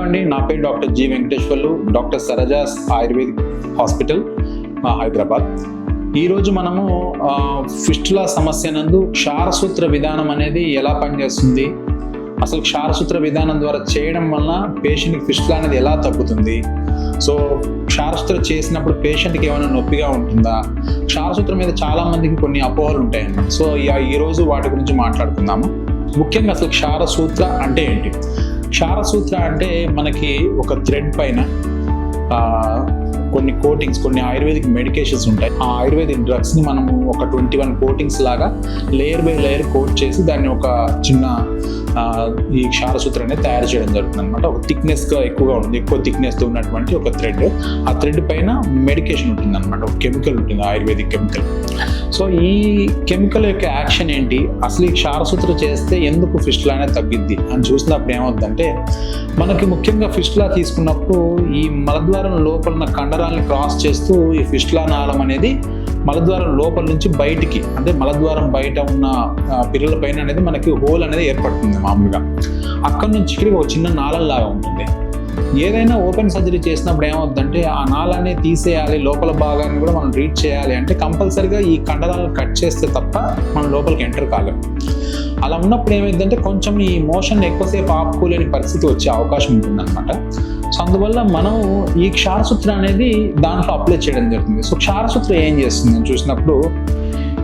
అండి, నా పేరు doctor G Venkateswarlu, doctor Sarajas ayurvedic hospital Hyderabad. ఈరోజు మనము ఫిస్టులా సమస్య నందు క్షారసూత్ర విధానం అనేది ఎలా పనిచేస్తుంది, అసలు క్షారసూత్ర విధానం ద్వారా చేయడం వలన పేషెంట్కి ఫిస్టులా అనేది ఎలా తగ్గుతుంది, సో క్షారసూత్ర చేసినప్పుడు పేషెంట్కి ఏమైనా నొప్పిగా ఉంటుందా, క్షారసూత్రం మీద చాలా మందికి కొన్ని అపోహలు ఉంటాయన్నమాట. సో ఈరోజు వాటి గురించి మాట్లాడుకుందాము. ముఖ్యంగా అసలు క్షారసూత్ర అంటే ఏంటి? క్షారసూత్ర అంటే మనకి ఒక థ్రెడ్ పైన కొన్ని కోటింగ్స్, కొన్ని ఆయుర్వేదిక్ మెడికేషన్స్ ఉంటాయి. ఆ ఆయుర్వేదిక్ డ్రగ్స్ని మనము ఒక 21 కోటింగ్స్ లాగా లేయర్ బై లేయర్ కోట్ చేసి దాన్ని ఒక చిన్న ఈ క్షారసూత్ర అనేది తయారు చేయడం జరుగుతుంది అనమాట. ఒక థిక్నెస్గా ఎక్కువగా ఉంటుంది, ఎక్కువ థిక్నెస్తో ఉన్నటువంటి ఒక థ్రెడ్. ఆ థ్రెడ్ పైన మెడికేషన్ ఉంటుంది అనమాట, ఒక కెమికల్ ఉంటుంది, ఆయుర్వేదిక్ కెమికల్. సో ఈ కెమికల్ యొక్క యాక్షన్ ఏంటి, అసలు ఈ క్షారసూత్ర చేస్తే ఎందుకు ఫిస్టులా అనేది తగ్గిద్ది అని చూసినప్పుడు ఏమవుతుందంటే, మనకి ముఖ్యంగా ఫిస్టులా తీసుకున్నప్పుడు ఈ మలద్వారం లోపల ఉన్న కండరాలను క్రాస్ చేస్తూ ఈ ఫిస్టులా నాళం అనేది మలద్వారం లోపల నుంచి బయటికి, అంటే మలద్వారం బయట ఉన్న పిల్లల పైన అనేది మనకి హోల్ అనేది ఏర్పడుతుంది మామూలుగా. అక్కడి నుంచి ఇక్కడికి ఒక చిన్న నాళం లాగా ఉంటుంది. ఏదైనా ఓపెన్ సర్జరీ చేసినప్పుడు ఏమవుతుందంటే ఆ నాళాన్ని తీసేయాలి, లోపల భాగాన్ని కూడా మనం ట్రీట్ చేయాలి అంటే కంపల్సరిగా ఈ కండరాలను కట్ చేస్తే తప్ప మనం లోపలికి ఎంటర్ కాలేము. అలా ఉన్నప్పుడు ఏమైందంటే కొంచెం ఈ మోషన్ ఎక్కువసేపు ఆపుకోలేని పరిస్థితి వచ్చే అవకాశం ఉంటుందన్నమాట. సో అందువల్ల మనం ఈ క్షారసూత్ర అనేది దాంట్లో అప్లై చేయడం జరుగుతుంది. సో క్షారసూత్ర ఏం చేస్తుంది అని చూసినప్పుడు,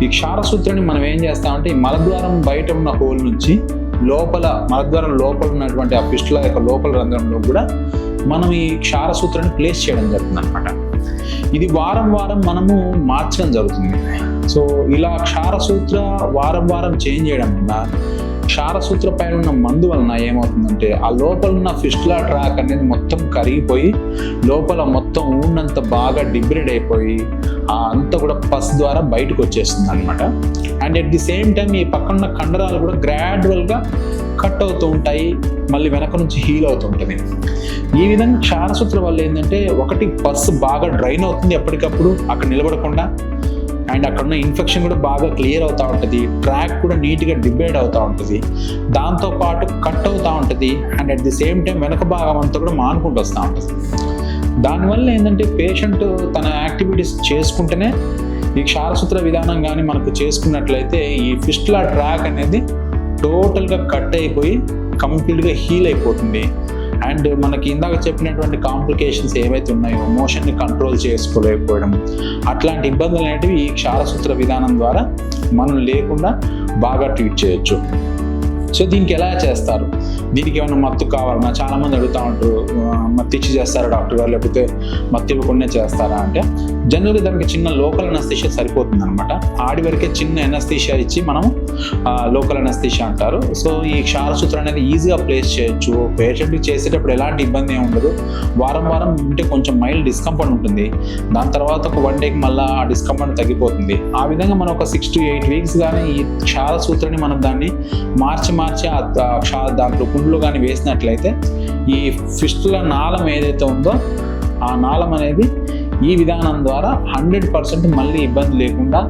ఈ క్షారసూత్రాన్ని మనం ఏం చేస్తామంటే ఈ మలద్వారం బయట ఉన్న హోల్ నుంచి లోపల మలద్వారం లోపల ఉన్నటువంటి ఆ ఫిస్టులా యొక్క లోపల రంధ్రంలో కూడా మనం ఈ క్షారసూత్రాన్ని ప్లేస్ చేయడం జరుగుతుంది అనమాట. ఇది వారం వారం మనము మార్చడం జరుగుతుంది. సో ఇలా క్షారసూత్ర వారం వారం చేంజ్ చేయడం వల్ల క్షారసూత్ర పైన ఉన్న మందు వలన ఏమవుతుందంటే ఆ లోపల ఉన్న ఫిస్టులా ట్రాక్ అనేది మొత్తం కరిగిపోయి లోపల మొత్తం ఊడినంత బాగా డిబ్రేడ్ అయిపోయి అంతా కూడా పస్ ద్వారా బయటకు వచ్చేస్తుంది అనమాట. And at the same time ఈ పక్కన ఉన్న కండరాలు కూడా గ్రాడ్యువల్గా కట్ అవుతూ ఉంటాయి, మళ్ళీ వెనక నుంచి హీల్ అవుతూ ఉంటుంది. ఈ విధంగా క్షారసూత్ర వల్ల ఏంటంటే ఒకటి పస్ బాగా డ్రైన్ అవుతుంది ఎప్పటికప్పుడు అక్కడ నిలబడకుండా, అండ్ అక్కడ ఉన్న ఇన్ఫెక్షన్ కూడా బాగా క్లియర్ అవుతూ ఉంటుంది, ట్రాక్ కూడా నీట్గా డిబేట్ అవుతూ ఉంటుంది, దాంతోపాటు కట్ అవుతూ ఉంటుంది, and at the same time వెనక భాగం అంతా కూడా మానుకుంటూ వస్తూ ఉంటుంది. దానివల్ల ఏంటంటే పేషెంట్ తన యాక్టివిటీస్ చేసుకుంటేనే ఈ క్షారసూత్ర విధానం కానీ మనకు చేసుకున్నట్లయితే ఈ ఫిస్టులా ట్రాక్ అనేది టోటల్గా కట్ అయిపోయి కంప్లీట్గా హీల్ అయిపోతుంది. అండ్ మనకి ఇందాక చెప్పినటువంటి కాంప్లికేషన్స్ ఏవైతే ఉన్నాయో, మోషన్ని కంట్రోల్ చేసుకోలేకపోవడం, అట్లాంటి ఇబ్బందులు అనేటివి ఈ క్షారసూత్ర విధానం ద్వారా మనం లేకుండా బాగా ట్రీట్ చేయొచ్చు. సో దీనికి ఎలా చేస్తారు, దీనికి ఏమైనా మత్తు కావాలన్నా చాలామంది అడుగుతూ ఉంటారు, మత్తు ఇచ్చి చేస్తారా డాక్టర్ గారు, లేకపోతే మత్తు ఇవ్వకుండా చేస్తారా అంటే, జనరల్గా దానికి చిన్న లోకల్ అనస్థీషియా సరిపోతుంది అనమాట. ఆడి వరకే చిన్న అనస్థీషియా ఇచ్చి మనం లోకల్ అనస్థీషియా అంటారు. సో ఈ క్షారసూత్రం అనేది ఈజీగా ప్లేస్ చేయొచ్చు. పేషెంట్కి చేసేటప్పుడు ఎలాంటి ఇబ్బంది ఏమి ఉండదు. వారం వారం ఉంటే కొంచెం మైల్డ్ డిస్కంఫర్ట్ ఉంటుంది, దాని తర్వాత ఒక 1 డేకి మళ్ళీ ఆ డిస్కంఫర్ట్ తగ్గిపోతుంది. ఆ విధంగా మనం ఒక 6 to 8 వీక్స్ కానీ ఈ క్షారసూత్రాన్ని మనం దాన్ని మార్చి దాంట్లో కుండ్లు కానీ వేసినట్లయితే ఈ ఫిస్టులా నాళం ఏదైతే ఉందో ఆ నాళం అనేది ఈ విధానం ద్వారా 100% మళ్ళీ ఇబ్బంది లేకుండా,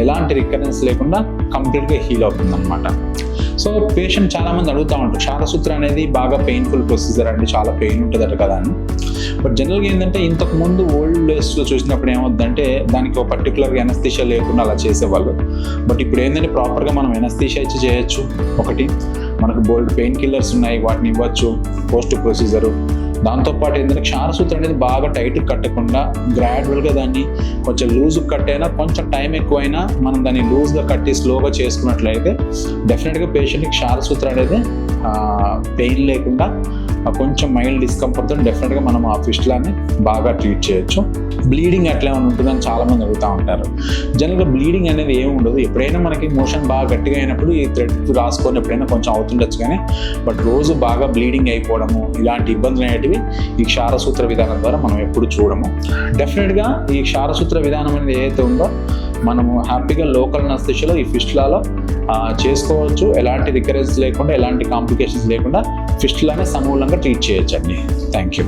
ఎలాంటి రికరెన్స్ లేకుండా కంప్లీట్గా హీల్ అవుతుంది అనమాట. సో పేషెంట్ చాలామంది అడుగుతూ ఉంటారు, క్షారసూత్ర అనేది బాగా పెయిన్ఫుల్ ప్రొసీజర్ అండి, చాలా పెయిన్ ఉంటుందట కదా అని. బట్ జనరల్గా ఏంటంటే ఇంతకుముందు ఓల్డ్ డేస్లో చూసినప్పుడు ఏమవుతుందంటే దానికి ఒక పర్టికులర్గా ఎనస్థీషియా లేకుండా అలా చేసేవాళ్ళు. బట్ ఇప్పుడు ఏంటంటే ప్రాపర్గా మనం ఎనస్థీషియా ఇచ్చి చేయొచ్చు. ఒకటి మనకు బోల్డ్ పెయిన్ కిల్లర్స్ ఉన్నాయి, వాటిని ఇవ్వచ్చు పోస్ట్ ప్రొసీజరు. దాంతోపాటు ఏంటంటే క్షారసూత్రం అనేది బాగా టైట్ కట్టకుండా గ్రాడ్యువల్గా దాన్ని కొంచెం లూజ్ కట్ అయినా, కొంచెం టైం ఎక్కువైనా మనం దాన్ని లూజ్గా కట్టి స్లోగా చేసుకున్నట్లయితే డెఫినెట్గా పేషెంట్కి క్షారసూత్రం అనేది పెయిన్ లేకుండా కొంచెం మైల్డ్ డిస్కంఫర్ట్తో డెఫినెట్గా మనం ఆ ఫిస్టులాని బాగా ట్రీట్ చేయొచ్చు. బ్లీడింగ్ అట్లా ఏమైనా ఉంటుందని చాలామంది అడుగుతూ ఉంటారు. జనరల్గా బ్లీడింగ్ అనేది ఏమి ఉండదు. ఎప్పుడైనా మనకి మోషన్ బాగా గట్టిగా అయినప్పుడు ఈ థ్రెడ్ రాసుకొని ఎప్పుడైనా కొంచెం అవుతుండొచ్చు, కానీ బట్ రోజు బాగా బ్లీడింగ్ అయిపోవడము ఇలాంటి ఇబ్బందులు అనేటివి ఈ క్షారసూత్ర విధానం ద్వారా మనం ఎప్పుడు చూడము. డెఫినెట్గా ఈ క్షారసూత్ర విధానం అనేది ఏదైతే ఉందో మనము హ్యాపీగా లోకల్ అనస్థీషియాలో ఈ ఫిస్టులాలో చేసుకోవచ్చు. ఎలాంటి రికరెన్స్ లేకుండా, ఎలాంటి కాంప్లికేషన్స్ లేకుండా ఫిస్టులానే సమూలంగా ట్రీట్ చేయొచ్చండి. Thank you.